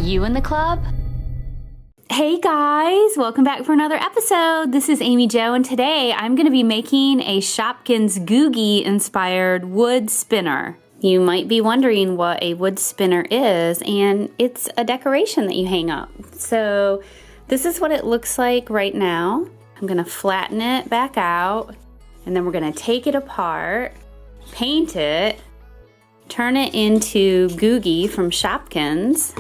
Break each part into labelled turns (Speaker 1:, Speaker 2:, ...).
Speaker 1: you in the club? Hey guys, welcome back for another episode. This is Amy Jo, and today I'm going to be making a Shopkins Googy inspired wood spinner. You might be wondering what a wood spinner is, and it's a decoration that you hang up. So this is what it looks like right now. I'm going to flatten it back out, and then we're going to take it apart, paint it, turn it into Googy from Shopkins,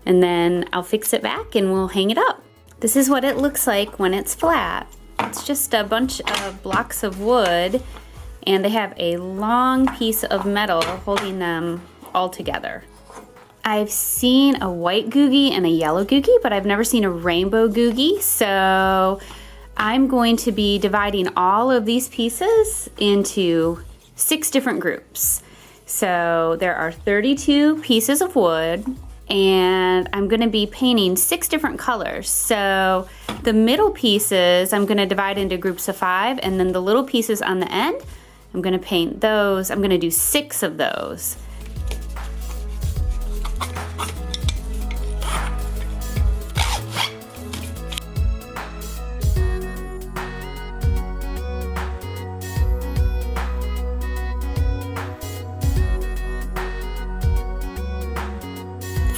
Speaker 1: and then I'll fix it back and we'll hang it up. This is what it looks like when it's flat. It's just a bunch of blocks of wood, and they have a long piece of metal holding them all together. I've seen a white Googy and a yellow Googy, but I've never seen a rainbow Googy, so I'm going to be dividing all of these pieces into 6 different groups. So there are 32 pieces of wood, and I'm going to be painting 6 different colors. So the middle pieces I'm going to divide into groups of 5, and then the little pieces on the end, I'm going to paint those. I'm going to do 6 of those.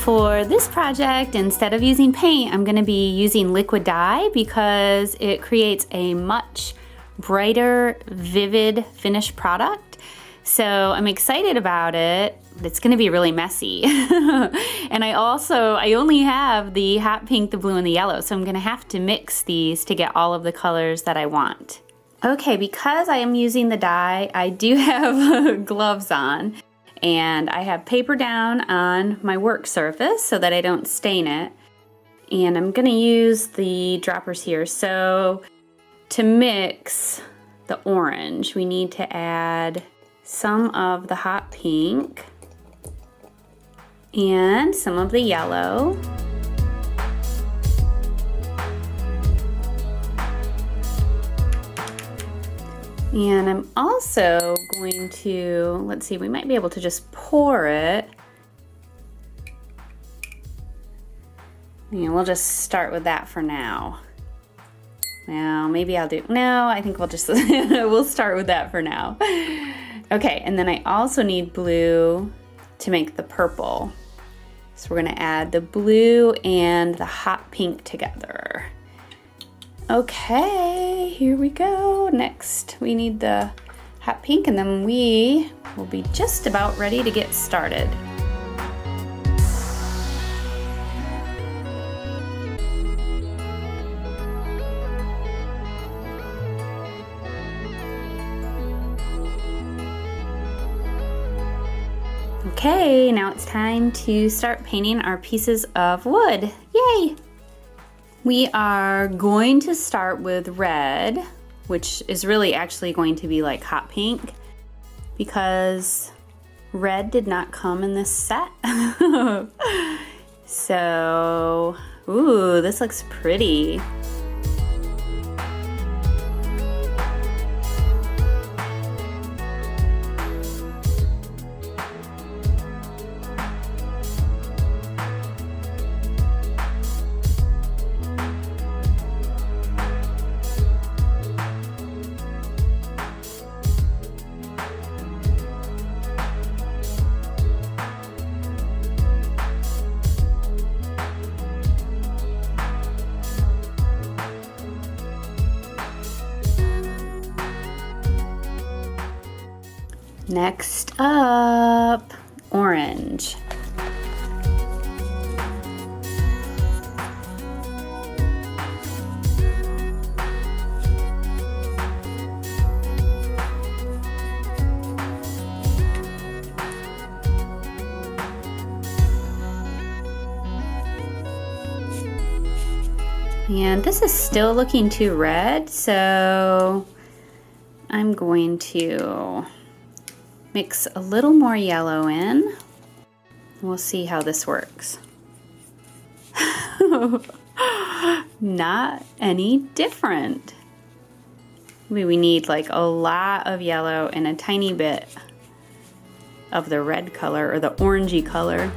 Speaker 1: For this project, instead of using paint, I'm going to be using liquid dye because it creates a much brighter, vivid finished product. So I'm excited about it, but it's going to be really messy. And I only have the hot pink, the blue, and the yellow, so I'm going to have to mix these to get all of the colors that I want. Okay, because I am using the dye, I do have gloves on. And I have paper down on my work surface so that I don't stain it. And I'm gonna use the droppers here. So to mix the orange, we need to add some of the hot pink and some of the yellow. And I'm also going to, let's see, we might be able to just pour it. Yeah, we'll just start with that for now. Now, maybe I'll do, no, I think we'll just, we'll start with that for now. Okay, and then I also need blue to make the purple. So we're gonna add the blue and the hot pink together. Okay, here we go. Next, we need the hot pink, and then we will be just about ready to get started. Okay, now it's time to start painting our pieces of wood. Yay! We are going to start with red, which is really actually going to be like hot pink because red did not come in this set. So, ooh, this looks pretty. Next up, orange. And this is still looking too red, so I'm going to mix a little more yellow in. We'll see how this works. Not any different. We need like a lot of yellow and a tiny bit of the red color or the orangey color.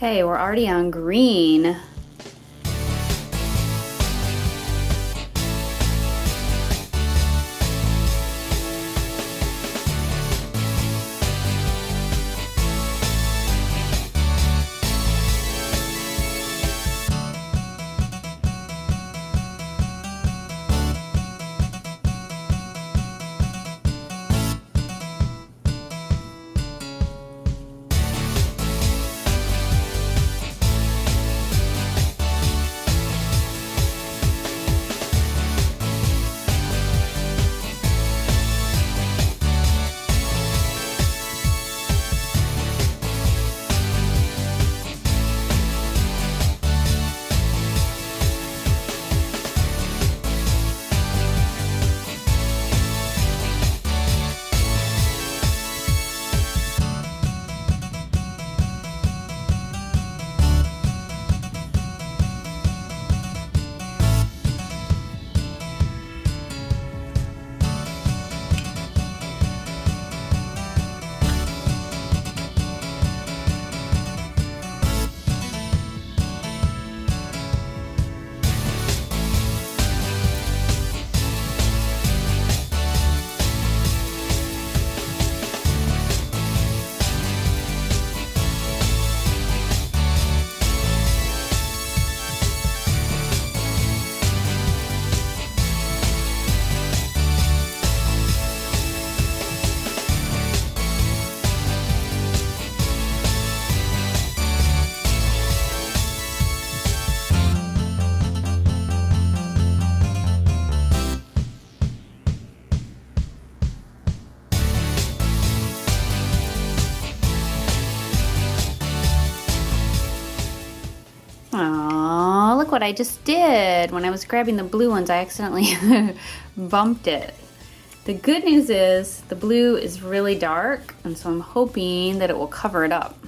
Speaker 1: Okay, we're already on green. Aw, look what I just did. When I was grabbing the blue ones, I accidentally bumped it. The good news is the blue is really dark, and so I'm hoping that it will cover it up.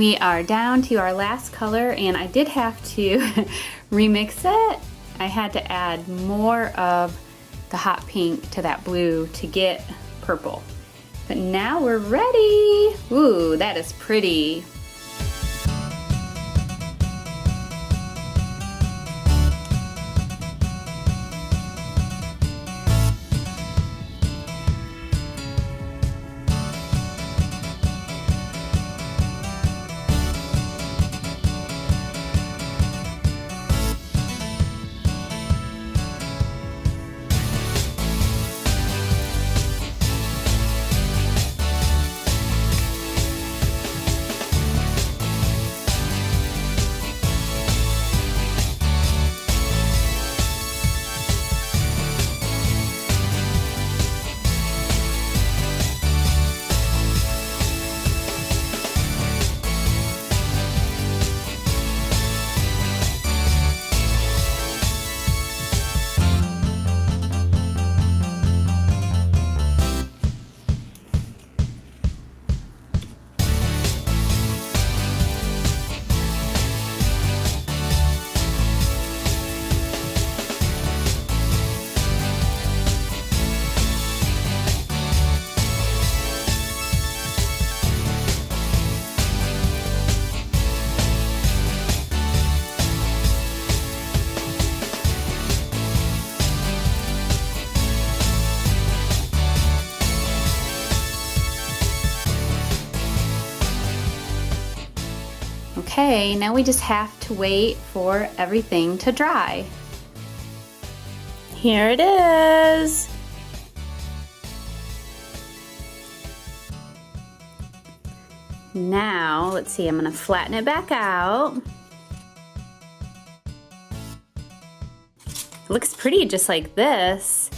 Speaker 1: We are down to our last color, and I did have to remix it. I had to add more of the hot pink to that blue to get purple. But now we're ready. Ooh, that is pretty. Okay, now we just have to wait for everything to dry. Here it is. Now, let's see, I'm gonna flatten it back out. It looks pretty just like this.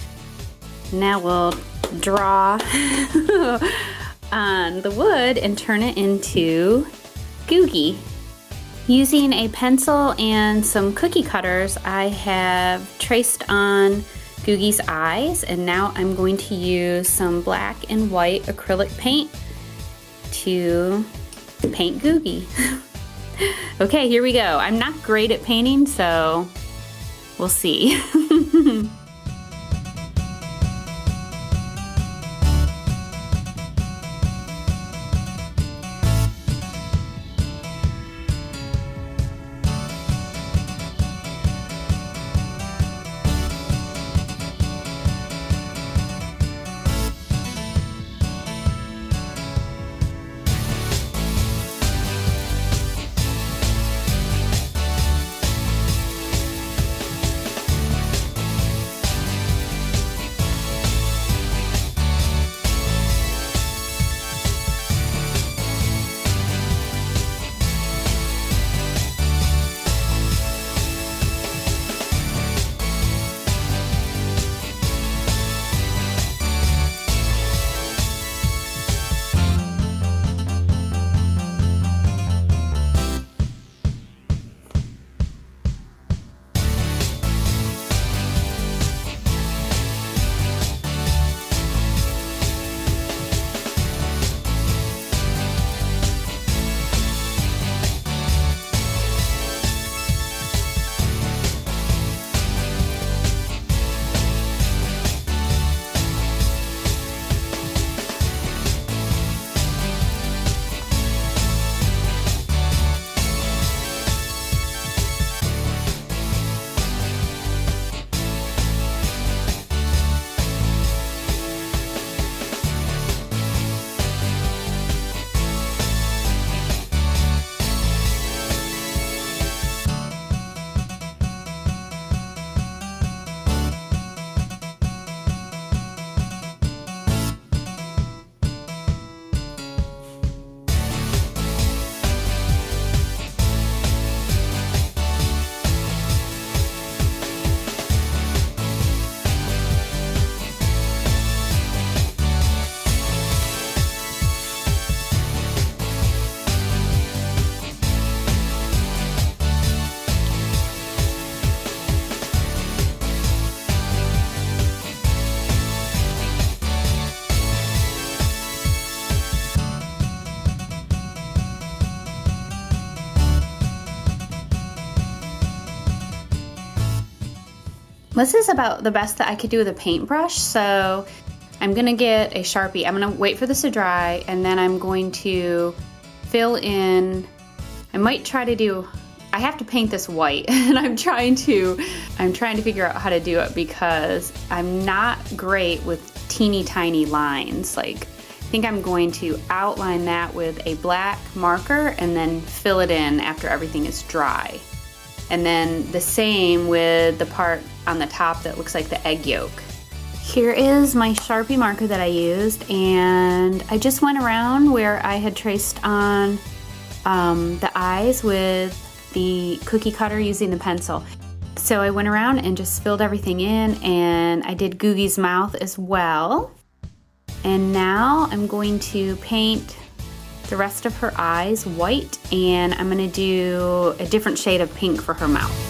Speaker 1: Now we'll draw on the wood and turn it into Googy. Using a pencil and some cookie cutters, I have traced on Googy's eyes, and now I'm going to use some black and white acrylic paint to paint Googy. Okay, here we go. I'm not great at painting, so we'll see. This is about the best that I could do with a paintbrush, so I'm gonna get a Sharpie. I'm gonna wait for this to dry, and then I'm going to fill in. I might try to do, I have to paint this white, and I'm trying to figure out how to do it because I'm not great with teeny tiny lines. Like, I think I'm going to outline that with a black marker and then fill it in after everything is dry. And then the same with the part on the top that looks like the egg yolk. Here is my Sharpie marker that I used, and I just went around where I had traced on the eyes with the cookie cutter using the pencil. So I went around and just filled everything in, and I did Googy's mouth as well. And now I'm going to paint the rest of her eyes white, and I'm gonna do a different shade of pink for her mouth.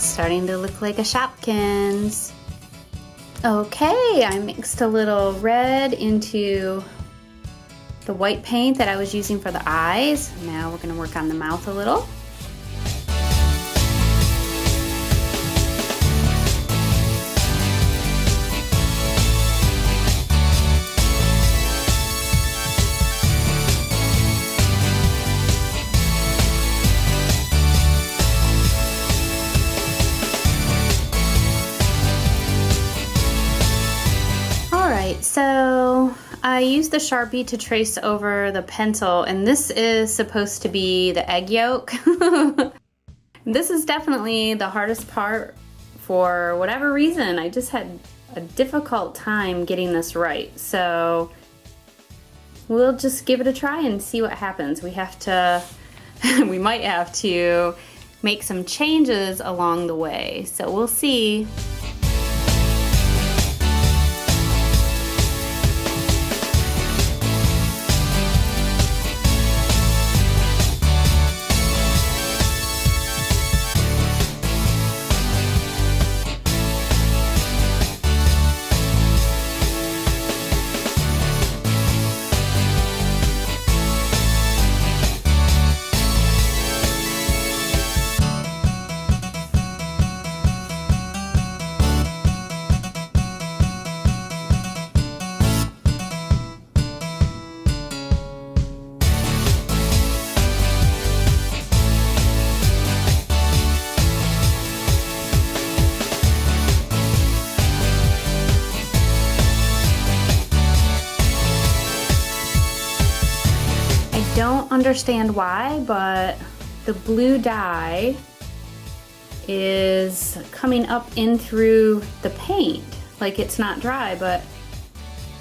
Speaker 1: Starting to look like a Shopkins. Okay, I mixed a little red into the white paint that I was using for the eyes. Now we're gonna work on the mouth a little. So I used the Sharpie to trace over the pencil, and this is supposed to be the egg yolk. This is definitely the hardest part for whatever reason. I just had a difficult time getting this right. So we'll just give it a try and see what happens. We might have to make some changes along the way. So we'll see. Don't understand why, but the blue dye is coming up in through the paint. Like it's not dry, but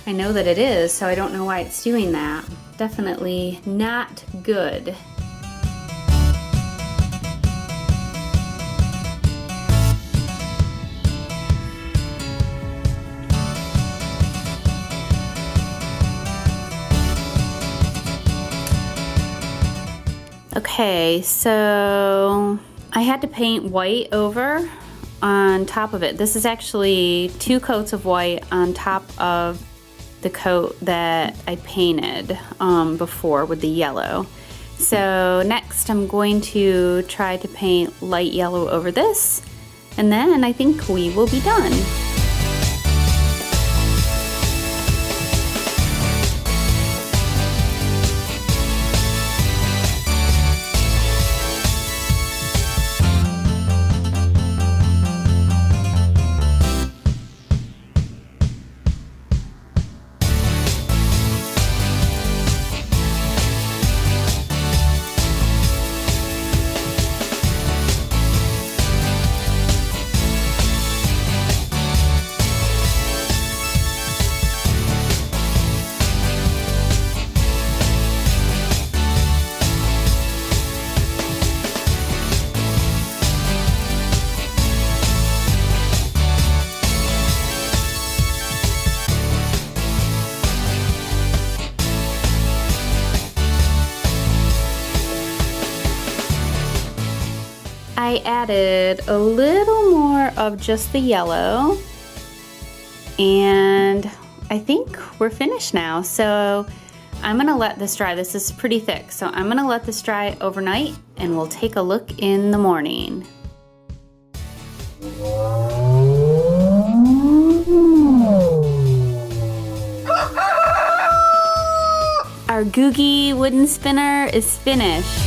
Speaker 1: I know that it is, so I don't know why it's doing that. Definitely not good. Okay, so I had to paint white over on top of it. This is actually 2 coats of white on top of the coat that I painted before with the yellow. So next I'm going to try to paint light yellow over this, and then I think we will be done. I added a little more of just the yellow, and I think we're finished now. So I'm gonna let this dry. This is pretty thick, so I'm gonna let this dry overnight and we'll take a look in the morning. Our Googy wooden spinner is finished.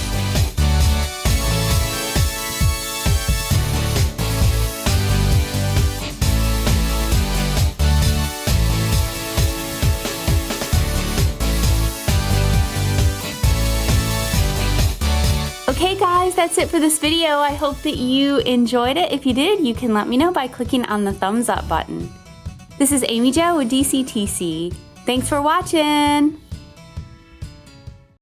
Speaker 1: Okay guys, that's it for this video. I hope that you enjoyed it. If you did, you can let me know by clicking on the thumbs up button. This is Amy Jo with DCTC. Thanks for watching.